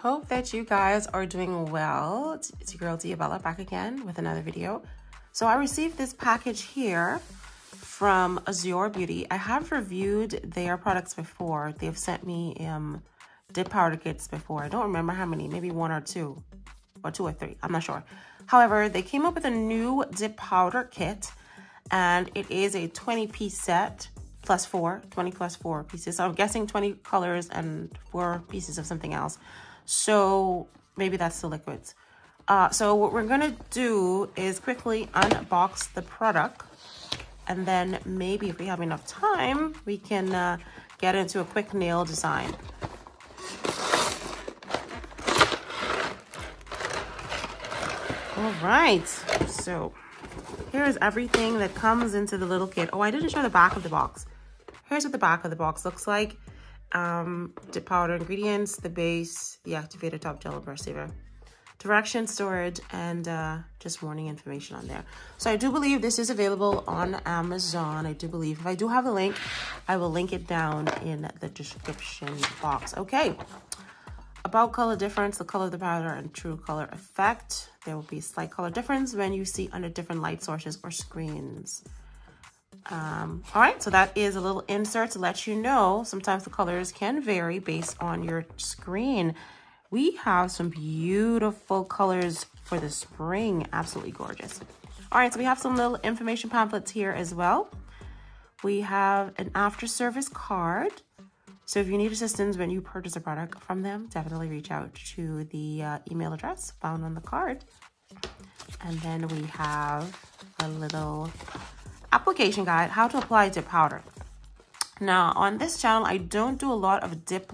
hope that you guys are doing well. It's your girl Diabella back again with another video. So I received this package here from AZUREBEAUTY. I have reviewed their products before. They've sent me dip powder kits before. I don't remember how many, maybe one or two or three, I'm not sure. However, they came up with a new dip powder kit, and it is a 20-piece set plus 20 plus 4 pieces. So I'm guessing 20 colors and 4 pieces of something else. So maybe that's the liquids. So what we're gonna do is quickly unbox the product, and then maybe if we have enough time, we can get into a quick nail design. All right, so here's everything that comes into the little kit. Oh, I didn't show the back of the box. Here's what the back of the box looks like. Dip powder ingredients, the base, the activator, top gel, brush saver, directions, storage, and just warning information on there. So I do believe this is available on Amazon. I do believe. If I do have the link, I will link it down in the description box. Okay. About color difference, the color of the powder and true color effect. There will be a slight color difference when you see under different light sources or screens. All right, so that is a little insert to let you know sometimes the colors can vary based on your screen. We have some beautiful colors for the spring. Absolutely gorgeous. All right, so we have some little information pamphlets here as well. We have an after service card. So if you need assistance when you purchase a product from them, definitely reach out to the email address found on the card. And then we have a little application guide, how to apply dip powder. Now on this channel, I don't do a lot of dip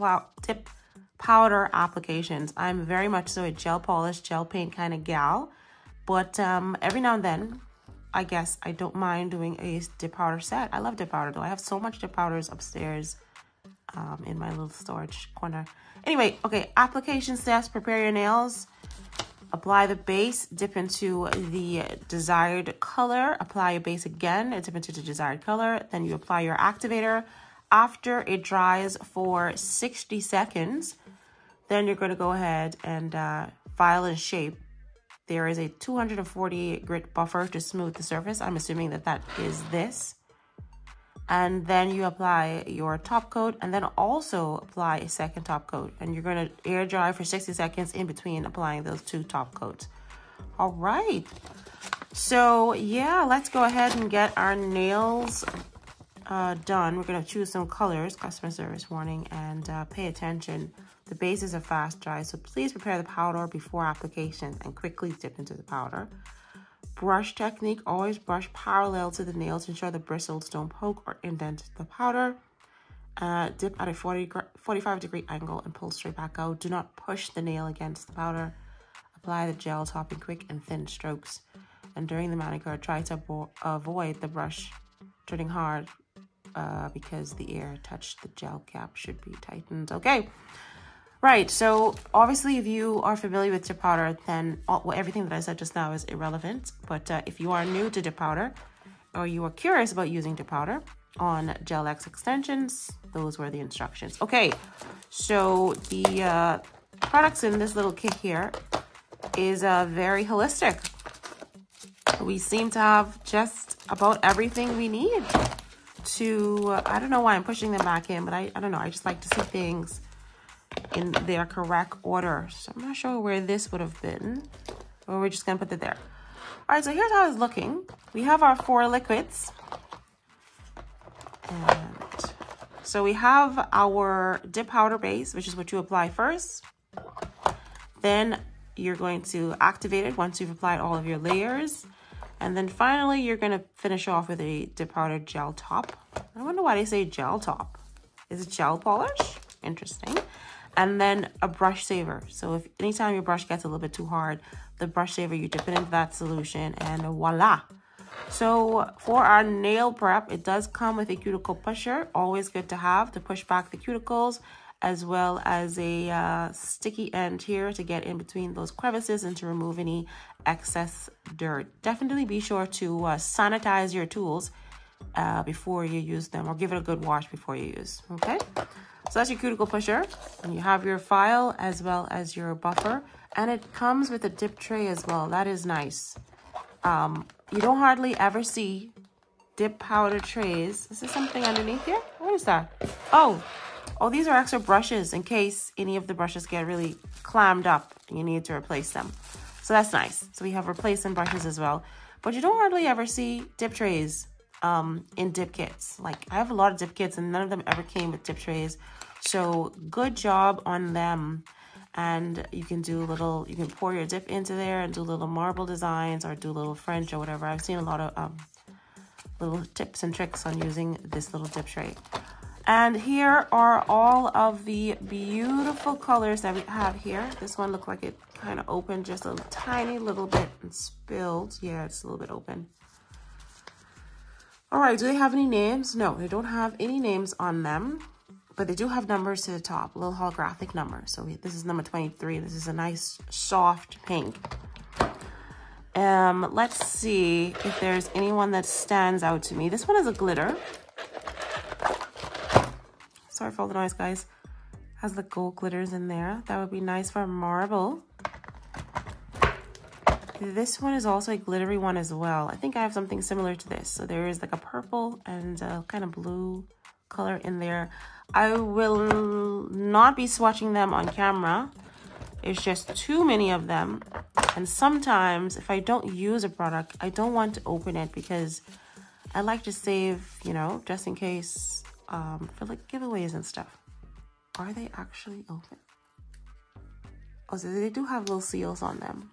powder applications. I'm very much so a gel polish, gel paint kind of gal. But every now and then, I guess I don't mind doing a dip powder set. I love dip powder though. I have so much dip powders upstairs in my little storage corner. Anyway, okay, application steps: prepare your nails, apply the base, dip into the desired color, apply your base again, and dip into the desired color. Then you apply your activator. After it dries for 60 seconds, then you're going to go ahead and file and shape. There is a 240 grit buffer to smooth the surface. I'm assuming that that is this. And then you apply your top coat, and then also apply a second top coat. And you're going to air dry for 60 seconds in between applying those 2 top coats. All right. So yeah, let's go ahead and get our nails done. We're going to choose some colors, customer service warning, and pay attention. The bases are fast dry, so please prepare the powder before application and quickly dip into the powder. Brush technique: always brush parallel to the nails to ensure the bristles don't poke or indent the powder. Dip at a 45-degree angle and pull straight back out. Do not push the nail against the powder. Apply the gel top in quick and thin strokes. And during the manicure, try to avoid the brush turning hard because the air touched the gel cap should be tightened. Okay. Right, so obviously if you are familiar with dip powder, then everything that I said just now is irrelevant. But if you are new to dip powder, or you are curious about using dip powder on Gel X extensions, those were the instructions. Okay, so the products in this little kit here is very holistic. We seem to have just about everything we need to, I don't know why I'm pushing them back in, but I don't know, I just like to see things in their correct order. So I'm not sure where this would have been, or we're just gonna put it there. All right, so here's how it's looking. We have our 4 liquids, and so we have our dip powder base, which is what you apply first. Then you're going to activate it once you've applied all of your layers, and then finally you're going to finish off with a dip powder gel top. I wonder why they say gel top. Is it gel polish? Interesting. And then a brush saver. So if anytime your brush gets a little bit too hard, the brush saver, you dip it into that solution, and voila. So for our nail prep, it does come with a cuticle pusher. Always good to have to push back the cuticles, as well as a sticky end here to get in between those crevices and to remove any excess dirt. Definitely be sure to sanitize your tools before you use them, or give it a good wash before you use. Okay. So that's your cuticle pusher. And you have your file as well as your buffer. And it comes with a dip tray as well. That is nice. You don't hardly ever see dip powder trays. Is there something underneath here? What is that? Oh, these are extra brushes in case any of the brushes get really clammed up and you need to replace them. So that's nice. So we have replacement brushes as well. But you don't hardly ever see dip trays in dip kits. Like, I have a lot of dip kits and none of them ever came with dip trays. So good job on them. And you can do you can pour your dip into there and do little marble designs or do little French or whatever. I've seen a lot of little tips and tricks on using this little dip tray. And here are all of the beautiful colors that we have here. This one looked like it kind of opened just a tiny little bit and spilled. Yeah, it's a little bit open. All right, do they have any names? No, they don't have any names on them. But they do have numbers to the top, a little holographic number. So this is number 23. This is a nice soft pink. Let's see if there's anyone that stands out to me. This one is a glitter. Sorry for all the noise, guys. Has the gold glitters in there. That would be nice for marble. This one is also a glittery one as well. I think I have something similar to this. So there is like a purple and a kind of blue color in there. I will not be swatching them on camera. It's just too many of them. And sometimes if I don't use a product, I don't want to open it because I like to save, you know, just in case for like giveaways and stuff. Are they actually open? Oh, so they do have little seals on them.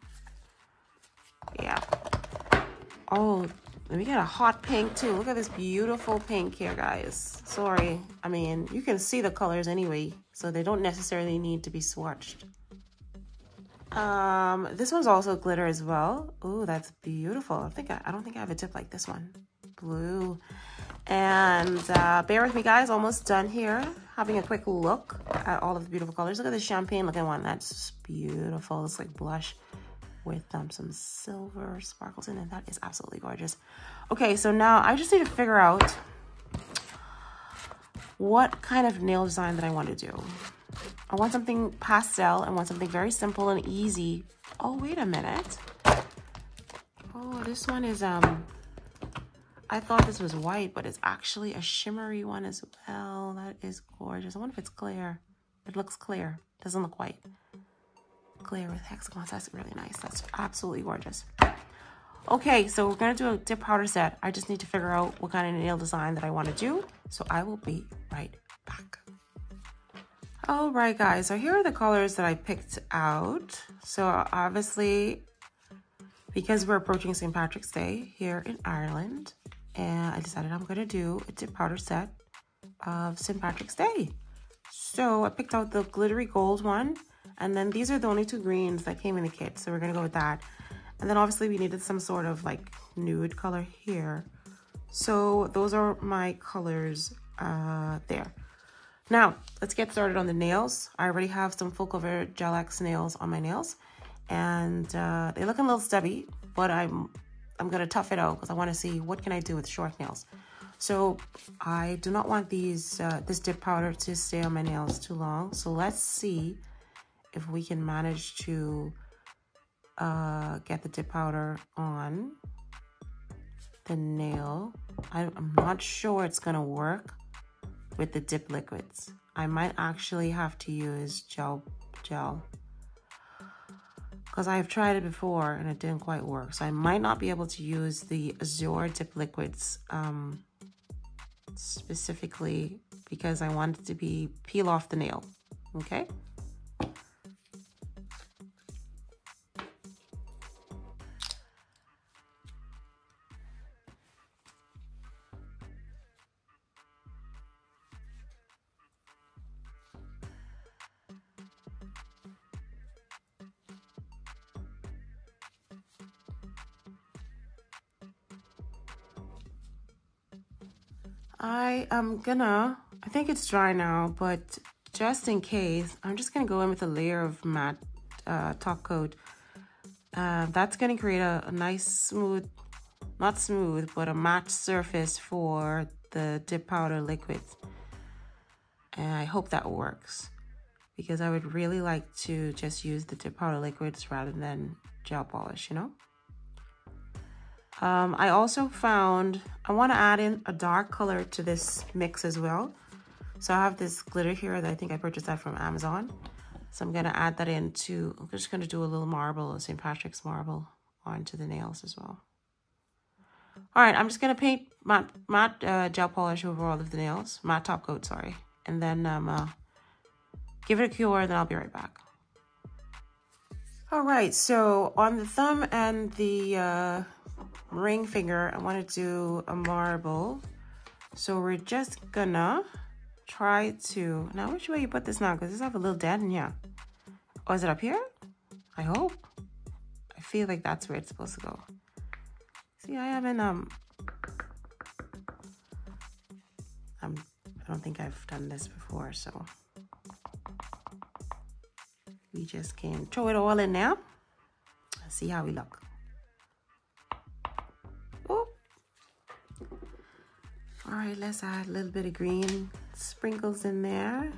Yeah. Oh, let me get a hot pink too. Look at this beautiful pink here, guys. Sorry. I mean, you can see the colors anyway, so they don't necessarily need to be swatched. This one's also glitter as well. Oh, that's beautiful. I don't think I have a tip like this one. Blue. And bear with me, guys. Almost done here. Having a quick look at all of the beautiful colors. Look at this champagne looking one. That's beautiful. It's like blush with some silver sparkles in it. That is absolutely gorgeous. Okay, so now I just need to figure out what kind of nail design that I want to do. I want something pastel. I want something very simple and easy. Oh, wait a minute. Oh, this one is, I thought this was white, but it's actually a shimmery one as well. That is gorgeous. I wonder if it's clear. It looks clear. Doesn't look white. Clear with hexagons. That's really nice. That's absolutely gorgeous. Okay, so we're going to do a dip powder set. I just need to figure out what kind of nail design that I want to do. So I will be right back. All right, guys. So here are the colors that I picked out. So obviously, because we're approaching St. Patrick's Day here in Ireland, and I decided I'm going to do a dip powder set of St. Patrick's Day. So I picked out the glittery gold one. And then these are the only two greens that came in the kit. So we're going to go with that. And then obviously we needed some sort of like nude color here. So those are my colors there. Now, let's get started on the nails. I already have some full cover Gel X nails on my nails. And they look a little stubby, but I'm going to tough it out because I want to see what can I do with short nails. So I do not want these this dip powder to stay on my nails too long. So let's see if we can manage to get the dip powder on the nail. I'm not sure it's gonna work with the dip liquids. I might actually have to use gel because I've tried it before and it didn't quite work. So I might not be able to use the Azure dip liquids specifically because I want it to be peel off the nail, okay? I think it's dry now, but just in case, I'm just gonna go in with a layer of matte top coat. That's gonna create a nice smooth, not smooth, but a matte surface for the dip powder liquid. And I hope that works, because I would really like to just use the dip powder liquids rather than gel polish, you know? I also found, I want to add in a dark color to this mix as well. So I have this glitter here that I think I purchased that from Amazon. So I'm going to add that into, I'm just going to do a little marble, a St. Patrick's marble onto the nails as well. All right, I'm just going to paint matte gel polish over all of the nails, matte top coat, sorry. And then give it a cure, then I'll be right back. All right, so on the thumb and the ring finger, I want to do a marble. So we're just gonna try to, now which way you put this now? Because this have a little dent in here. Oh, is it up here? I hope. I feel like that's where it's supposed to go. See, I haven't, I don't think I've done this before, so we just can throw it all in now and see how we look. Oh. All right, let's add a little bit of green sprinkles in there.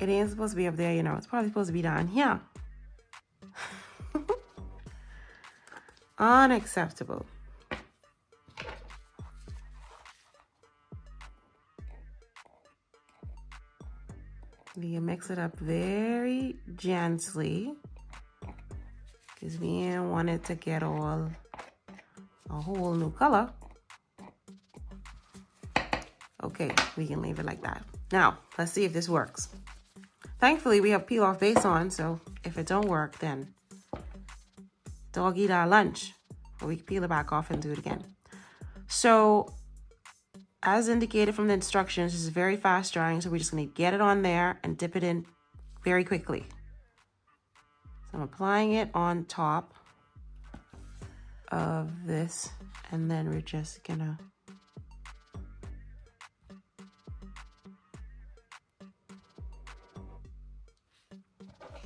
It ain't supposed to be up there, you know. It's probably supposed to be down here. Unacceptable. We can mix it up very gently because we don't want it to get all a whole new color. Okay, we can leave it like that. Now, let's see if this works. Thankfully, we have peel off base on, so if it don't work, then dog eat our lunch. But we can peel it back off and do it again. So, as indicated from the instructions, this is very fast drying, so we're just gonna get it on there and dip it in very quickly. So I'm applying it on top of this, and then we're just gonna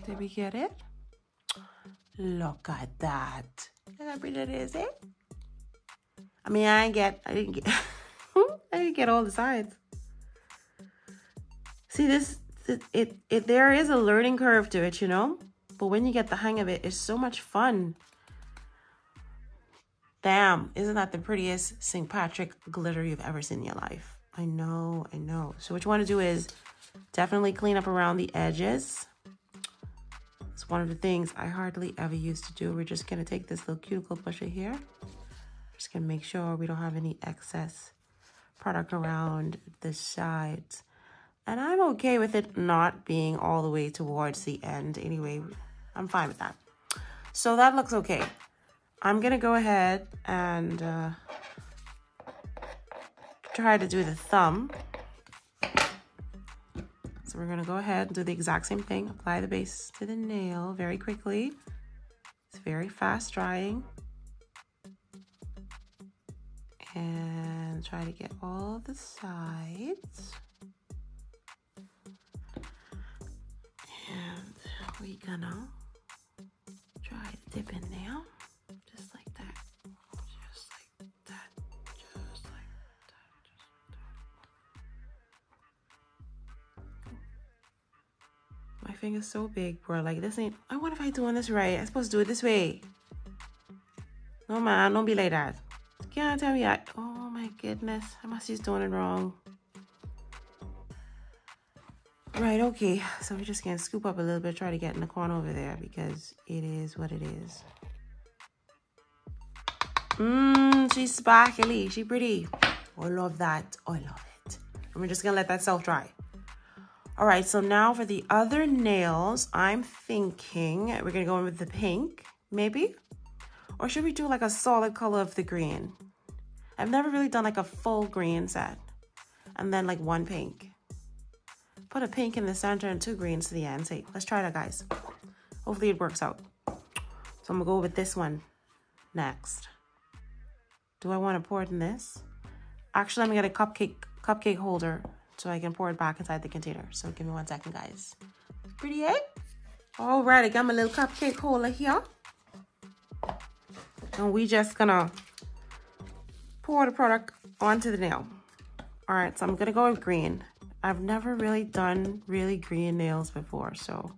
did we get it? Look at that. Look how pretty that is, eh? I mean, I didn't get I didn't get all the sides. See this, there is a learning curve to it, you know? But when you get the hang of it, it's so much fun. Damn, isn't that the prettiest St. Patrick glitter you've ever seen in your life? I know, I know. So what you want to do is definitely clean up around the edges. It's one of the things I hardly ever used to do. We're just going to take this little cuticle pusher here. Just going to make sure we don't have any excess product around the sides. And I'm okay with it not being all the way towards the end. Anyway, I'm fine with that. So that looks okay. I'm going to go ahead and try to do the thumb. So we're going to go ahead and do the exact same thing. Apply the base to the nail very quickly. It's very fast drying. And try to get all the sides. And we're gonna try to dip in now. Just like that. Just like that. Just like that. Just like that. My finger's so big, bro. Like this ain't, I wonder if I'm doing this right. I'm supposed to do it this way. No man, don't be like that. You can't tell me that. Oh my goodness. I must be doing it wrong. Right, okay. So we're just gonna scoop up a little bit, try to get in the corner over there because it is what it is. She's sparkly. She's pretty. Oh, I love that. Oh, I love it. And we're just gonna let that self-dry. All right, so now for the other nails, I'm thinking we're gonna go in with the pink, maybe? Or should we do like a solid color of the green? I've never really done like a full green set. And then like one pink. Put a pink in the center and two greens to the end. See, let's try that, guys. Hopefully it works out. So I'm gonna go with this one next. Do I want to pour it in this? Actually, I'm gonna get a cupcake holder so I can pour it back inside the container. So give me 1 second, guys. Pretty, eh? All right, I got my little cupcake holder here. And we just gonna pour the product onto the nail. All right, so I'm gonna go with green. I've never really done really green nails before, so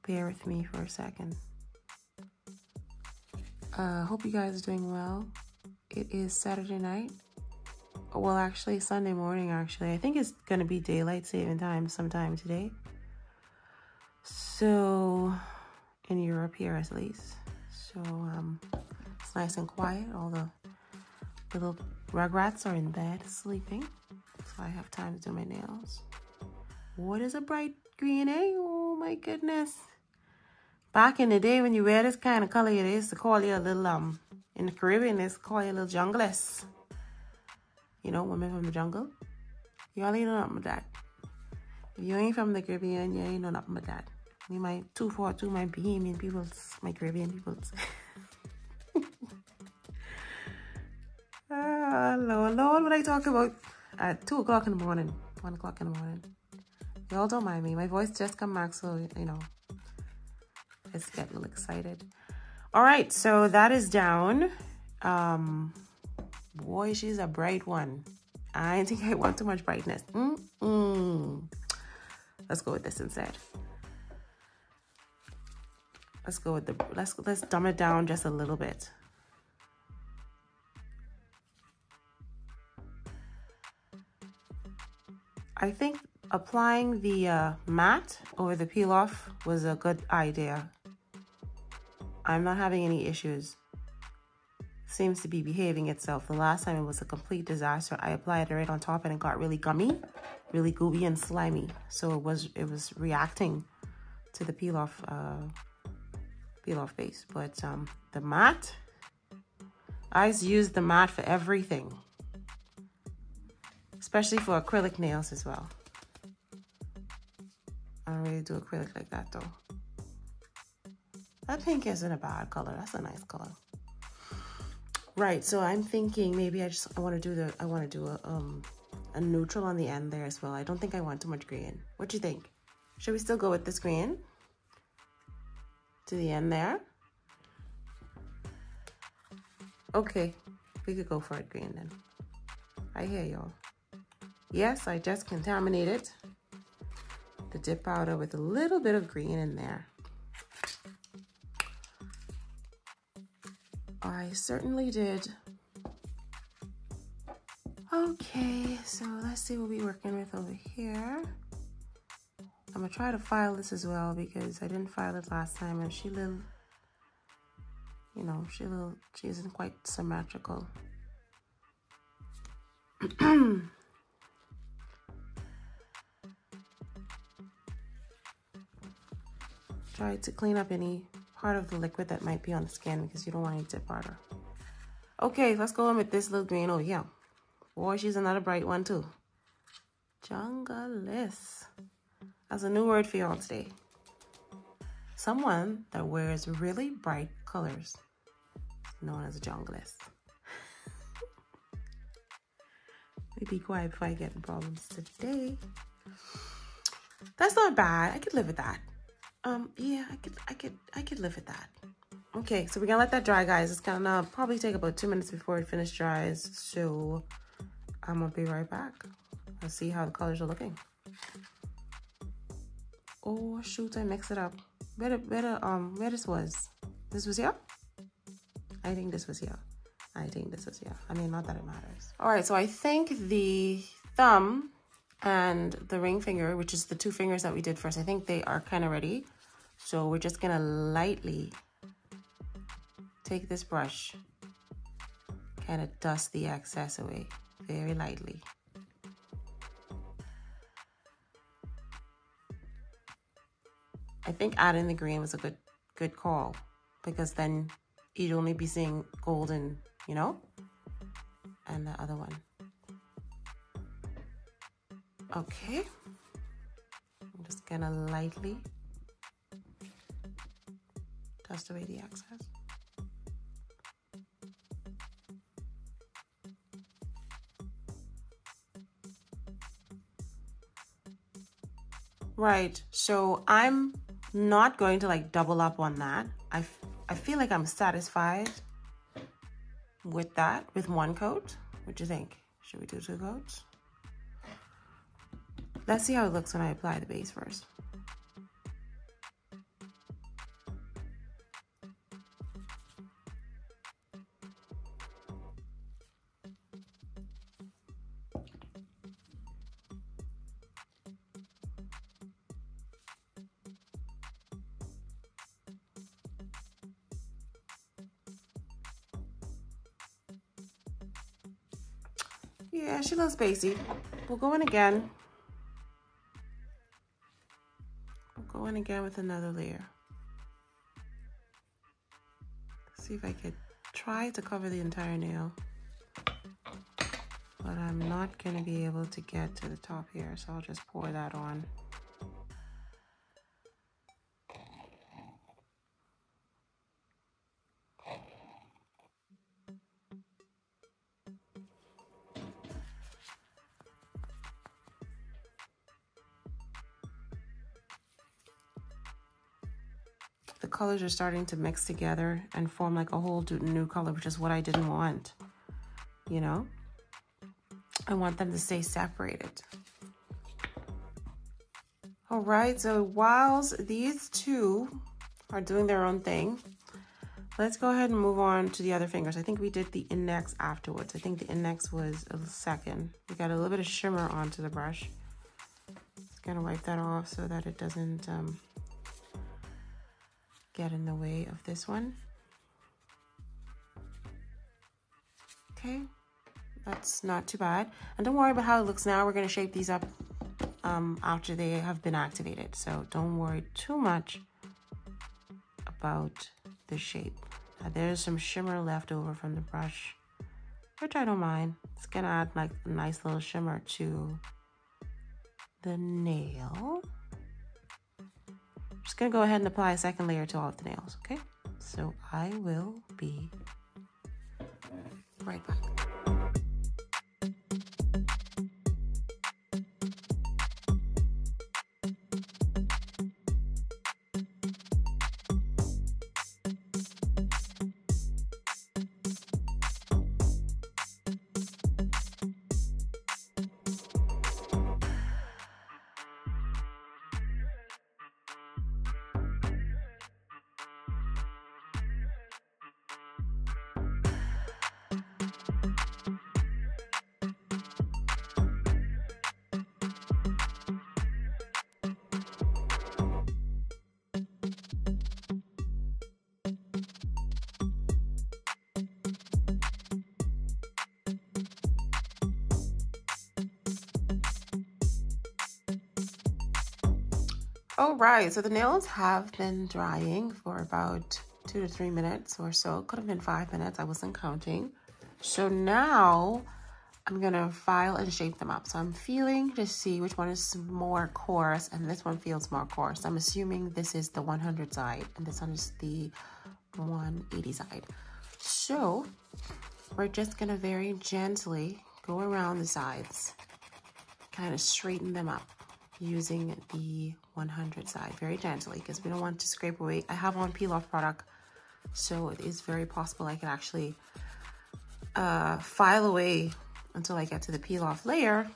bear with me for a second. Hope you guys are doing well. It is Saturday night. Well, actually Sunday morning, actually. I think it's gonna be daylight saving time sometime today. So, in Europe here at least. So, it's nice and quiet. All the little rugrats are in bed sleeping. So I have time to do my nails. What is a bright green, eh? Oh my goodness. Back in the day when you wear this kind of color, they used to call you a little, in the Caribbean, they used to call you a little junglist. You know, women from the jungle. Y'all ain't know nothing with that. If you ain't from the Caribbean, you ain't know nothing with that. You might 242 my Bahamian peoples, my Caribbean peoples. Lord, what I talk about at 2 o'clock in the morning, 1 o'clock in the morning. Y'all don't mind me. My voice just come back, so, you know, it's getting a little excited. All right, so that is down. Boy, she's a bright one. I think I want too much brightness. Let's go with this instead. Let's go with the, let's dumb it down just a little bit. I think applying the matte over the peel off was a good idea. I'm not having any issues. Seems to be behaving itself. The last time it was a complete disaster. I applied it right on top and it got really gummy, really gooey and slimy. So it was reacting to the peel off base. But the matte, I use the matte for everything, especially for acrylic nails as well. I don't really do acrylic like that though. That pink isn't a bad color. That's a nice color. Right, so I'm thinking maybe I want to do a neutral on the end there as well. I don't think I want too much green. What do you think? Should we still go with this green to the end there? Okay, we could go for it green then. I hear y'all. Yes, I just contaminated the dip powder with a little bit of green in there. I certainly did. Okay, so let's see what we're working with over here. I'm gonna try to file this as well because I didn't file it last time and she little, you know, she isn't quite symmetrical. Try to clean up any part of the liquid that might be on the skin because you don't want any dip powder. Okay, let's go in with this little green over here. Boy, she's another bright one too. Junglist. That's a new word for y'all today. Someone that wears really bright colors, known as a junglist. Let me be quiet before I get in problems today. That's not bad. I could live with that. Yeah, I could live with that. Okay, so we're gonna let that dry, guys. It's gonna probably take about 2 minutes before it finishes dries. So I'm gonna be right back. Let's see how the colors are looking. Oh shoot, I mixed it up. Where this was? This was here? I think this was here. I think this was here. I mean, not that it matters. All right, so I think the thumb and the ring finger, which is the 2 fingers that we did first, I think they are kind of ready. So we're just gonna lightly take this brush, kind of dust the excess away, very lightly. I think adding the green was a good call because then you'd only be seeing golden, you know, and the other one. Okay, I'm just gonna lightly dust away the excess. Right, so I'm not going to like double up on that. I feel like I'm satisfied with that, with one coat. What do you think? Should we do 2 coats? Let's see how it looks when I apply the base first. Yeah, she looks spacey. We'll go in again. We'll go in again with another layer. See if I could try to cover the entire nail. But I'm not gonna be able to get to the top here, so I'll just pour that on. The colors are starting to mix together and form like a whole new color, which is what I didn't want, you know? I want them to stay separated. All right, so whilst these two are doing their own thing, let's go ahead and move on to the other fingers. I think we did the index afterwards. I think the index was a second. We got a little bit of shimmer onto the brush. Just gonna wipe that off so that it doesn't get in the way of this one. Okay, that's not too bad. And don't worry about how it looks now. We're gonna shape these up after they have been activated. So don't worry too much about the shape. Now, there's some shimmer left over from the brush, which I don't mind. It's gonna add like a nice little shimmer to the nail. Just gonna go ahead and apply a second layer to all of the nails, okay? So I will be right back. All right, so the nails have been drying for about 2 to 3 minutes or so. Could have been 5 minutes, I wasn't counting. So now I'm gonna file and shape them up. So I'm feeling to see which one is more coarse, and this one feels more coarse. I'm assuming this is the 100 side and this one is the 180 side. So we're just gonna very gently go around the sides, kind of straighten them up using the 100 side very gently, because we don't want to scrape away. I have on peel off product, so it is very possible I can actually file away until I get to the peel off layer,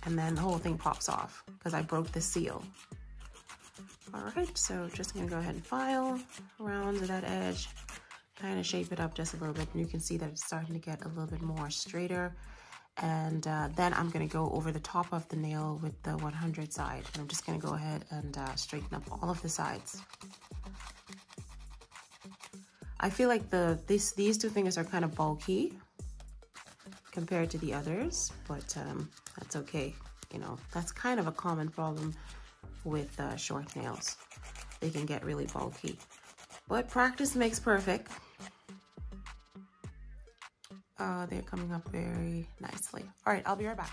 and then the whole thing pops off because I broke the seal. All right, so just gonna go ahead and file around to that edge, kind of shape it up just a little bit, and you can see that it's starting to get a little bit more straighter. And then I'm gonna go over the top of the nail with the 100 side, and I'm just gonna go ahead and straighten up all of the sides. I feel like these two fingers are kind of bulky compared to the others, but that's okay. You know, that's kind of a common problem with short nails. They can get really bulky, but practice makes perfect. They're coming up very nicely. All right, I'll be right back.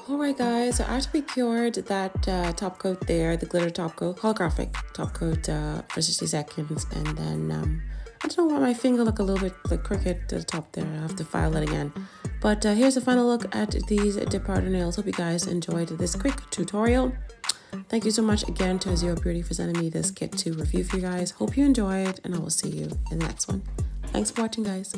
Alright guys, so after we cured that top coat there, the glitter top coat, holographic top coat for 60 seconds, and then I don't know why my finger look a little bit like crooked at the top there. I have to file it again. But here's a final look at these dip powder nails. Hope you guys enjoyed this quick tutorial. Thank you so much again to AZUREBEAUTY for sending me this kit to review for you guys. Hope you enjoyed, and I will see you in the next one. Thanks for watching, guys.